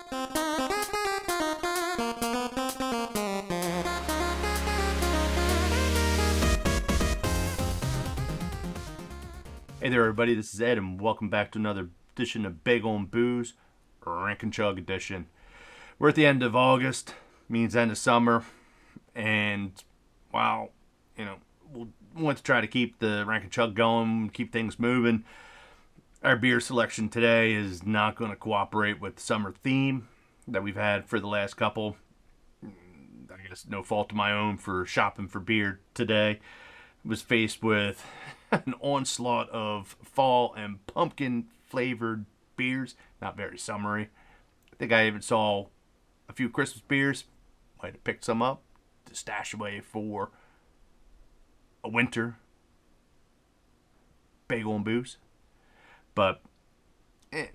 Hey there everybody, this is Ed and welcome back to another edition of Bagel and Booze, Rank and Chug edition. We're at the end of August, means end of summer, and while, we'll want to try to keep the Rank and Chug going, keep things moving, our beer selection today is not going to cooperate with the summer theme that we've had for the last couple. I guess no fault of my own for shopping for beer today. Was faced with an onslaught of fall and pumpkin flavored beers. Not very summery. I think I even saw a few Christmas beers. Might have picked some up to stash away for a winter bagel and booze. But, it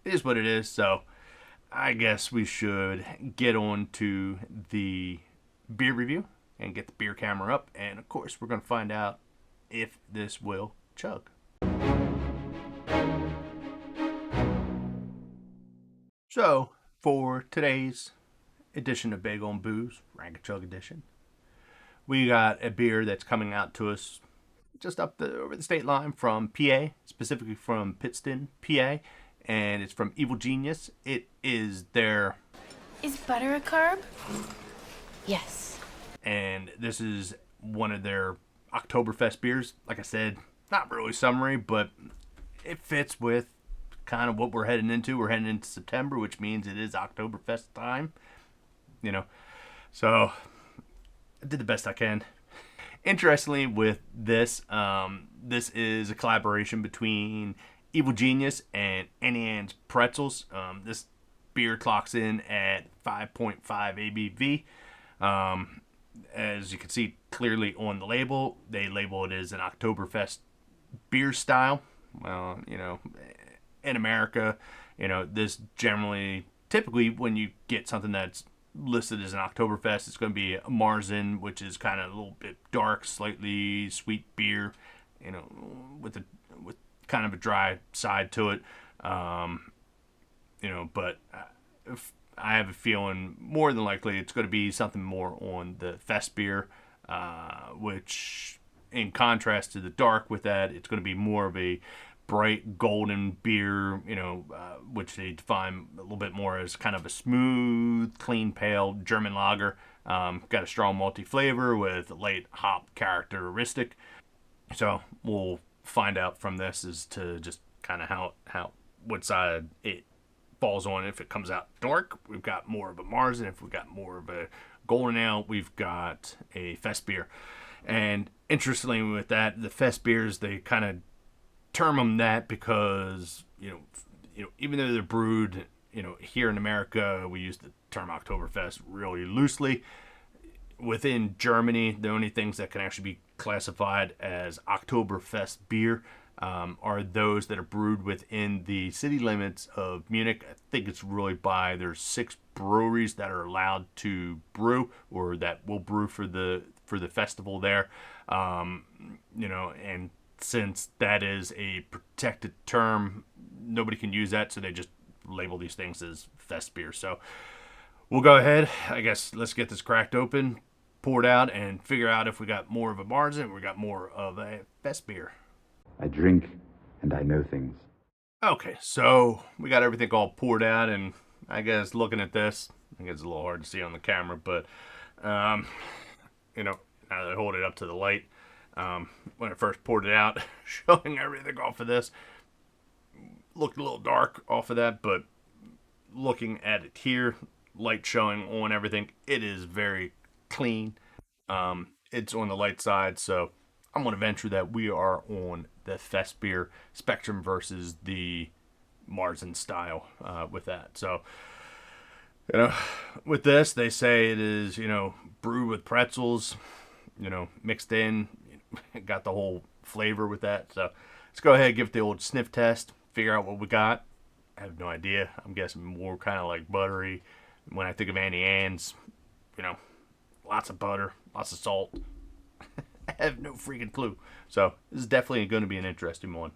is what it is. So I guess we should get on to the beer review and get the beer camera up, and of course we're going to find out if this will chug. So for today's edition of Bagel and Booze, Rank and Chug edition, we got a beer that's coming out to us just over the state line from PA, specifically from Pittston, PA, and it's from Evil Genius. It is their Is Butter A Carb? Yes. And this is one of their Oktoberfest beers. Like I said, not really summery, but it fits with kind of what we're heading into. We're heading into September, which means it is Oktoberfest time. So I did the best I can. Interestingly, with this, this is a collaboration between Evil Genius and Annie Ann's Pretzels. This beer clocks in at 5.5 ABV. As you can see clearly on the label, they label it as an Oktoberfest beer style. Well, in America, this typically when you get something that's listed as an Oktoberfest, it's going to be a Marzen, which is kind of a little bit dark, slightly sweet beer, with kind of a dry side to it. But I have a feeling more than likely it's going to be something more on the Fest beer, which in contrast to the dark with that, it's going to be more of a bright golden beer, which they define a little bit more as kind of a smooth, clean, pale German lager. Got a strong malty flavor with a light hop characteristic. So we'll find out from this as to just kind of how what side it falls on. If it comes out dark, we've got more of a Marzen. If we've got more of a golden ale, we've got a Fest beer. And interestingly with that, the Fest beers, they kind of term them that because, even though they're brewed, here in America, we use the term Oktoberfest really loosely. Within Germany, the only things that can actually be classified as Oktoberfest beer are those that are brewed within the city limits of Munich. I think it's really there's 6 breweries that are allowed to brew or that will brew for the festival there. And since that is a protected term, nobody can use that, so they just label these things as Fest beer. So we'll go ahead. I guess let's get this cracked open, pour it out, and figure out if we got more of a Marzen or we got more of a Fest beer. I drink and I know things. Okay, so we got everything all poured out, and I guess looking at this, I think it's a little hard to see on the camera, but, now that I hold it up to the light, when I first poured it out, showing everything off of this, looked a little dark off of that, but looking at it here, light showing on everything, it is very clean. It's on the light side, so I'm going to venture that we are on the Fest beer spectrum versus the Marzen style with that. So, with this, they say it is, brewed with pretzels, mixed in, got the whole flavor with that. So let's go ahead and give it the old sniff test, figure out what we got. I have no idea. I'm guessing more kind of like buttery. When I think of Annie Ann's, lots of butter, lots of salt. I have no freaking clue. So this is definitely going to be an interesting one.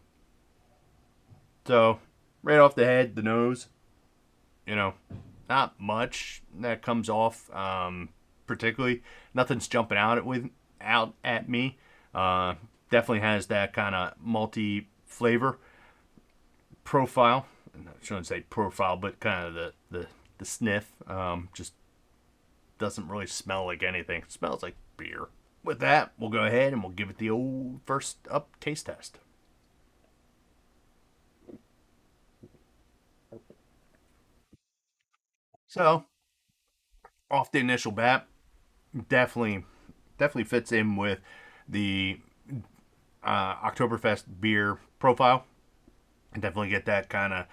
So right off the head, the nose, you know, not much that comes off. Particularly, nothing's jumping out at me. Definitely has that kind of multi flavor profile. I shouldn't say profile, but kind of the sniff. Just doesn't really smell like anything. It smells like beer. With that, we'll go ahead and we'll give it the old first up taste test. So, off the initial bat, definitely fits in with the Oktoberfest beer profile. And definitely get that kind of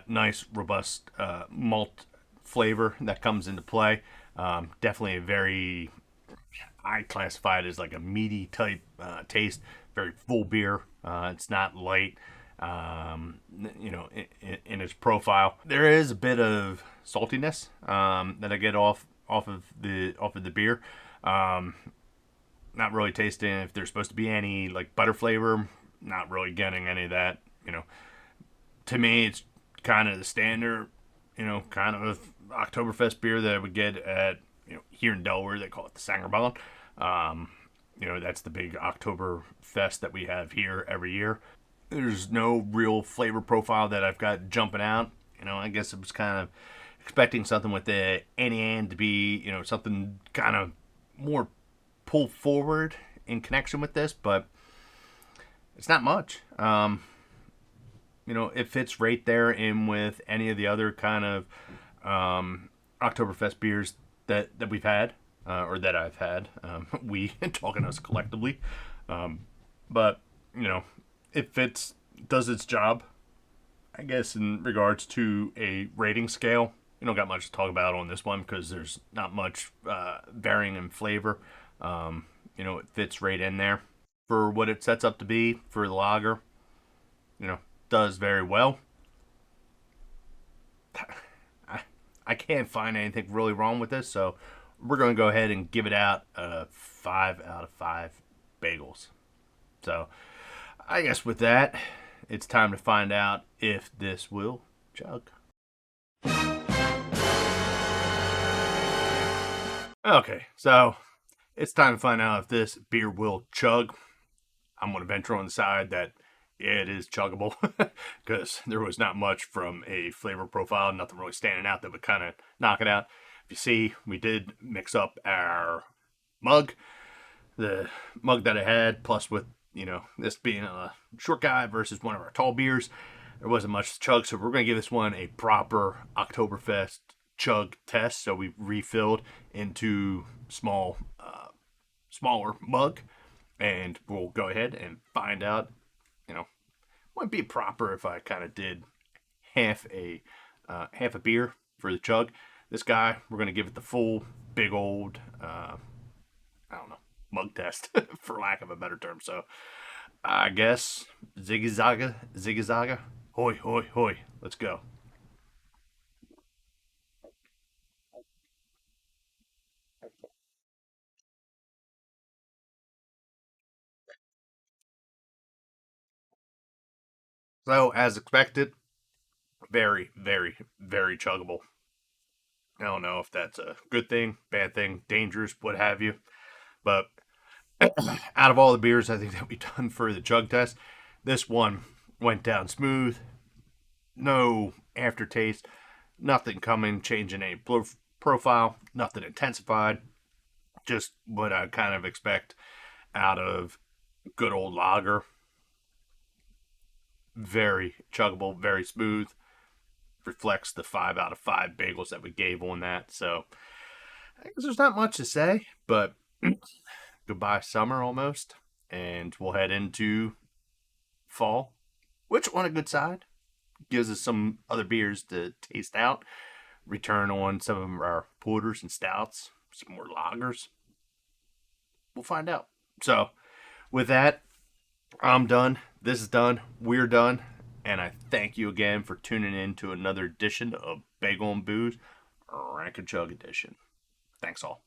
nice, robust malt flavor that comes into play. Definitely a very, I classify it as like a meaty type taste. Very full beer. It's not light. In its profile, there is a bit of saltiness that I get off of the beer. Not really tasting if there's supposed to be any like butter flavor. Not really getting any of that. To me, it's kind of the standard, kind of Oktoberfest beer that I would get at, here in Delaware. They call it the Sangerball. That's the big Oktoberfest that we have here every year. There's no real flavor profile that I've got jumping out. I guess I was kind of expecting something with the and to be, something kind of more pull forward in connection with this, but it's not much. It fits right there in with any of the other kind of Oktoberfest beers that we've had, or that I've had. We, talking us collectively. But, it fits, does its job, I guess, in regards to a rating scale. You don't got much to talk about on this one because there's not much varying in flavor. It fits right in there for what it sets up to be for the lager. Does very well. I can't find anything really wrong with this, so we're going to go ahead and give it out 5 out of 5 bagels. So, I guess with that, it's time to find out if this will chug. Okay, so it's time to find out if this beer will chug. I'm going to venture on the side that it is chuggable because there was not much from a flavor profile, nothing really standing out that would kind of knock it out. If you see, we did mix up our mug, the mug that I had, plus with, this being a short guy versus one of our tall beers, there wasn't much to chug, so we're going to give this one a proper Oktoberfest chug test. So we refilled into smaller mug, and we'll go ahead and find out. Wouldn't be proper if I kind of did half a beer for the chug. This guy, we're going to give it the full big old, mug test, for lack of a better term. So, I guess, ziggy-zaga, hoi, hoi, hoi. Let's go. So, as expected, very, very, very chuggable. I don't know if that's a good thing, bad thing, dangerous, what have you. But out of all the beers I think that we've done for the chug test, this one went down smooth. No aftertaste. Nothing coming, changing any profile. Nothing intensified. Just what I kind of expect out of good old lager. Very chuggable, very smooth. Reflects the 5 out of 5 bagels that we gave on that. So, I guess there's not much to say, but goodbye summer almost. And we'll head into fall, which on a good side gives us some other beers to taste out. Return on some of our porters and stouts, some more lagers. We'll find out. So, with that, I'm done. This is done. We're done. And I thank you again for tuning in to another edition of Bagel and Booze, Rank and Chug edition. Thanks all.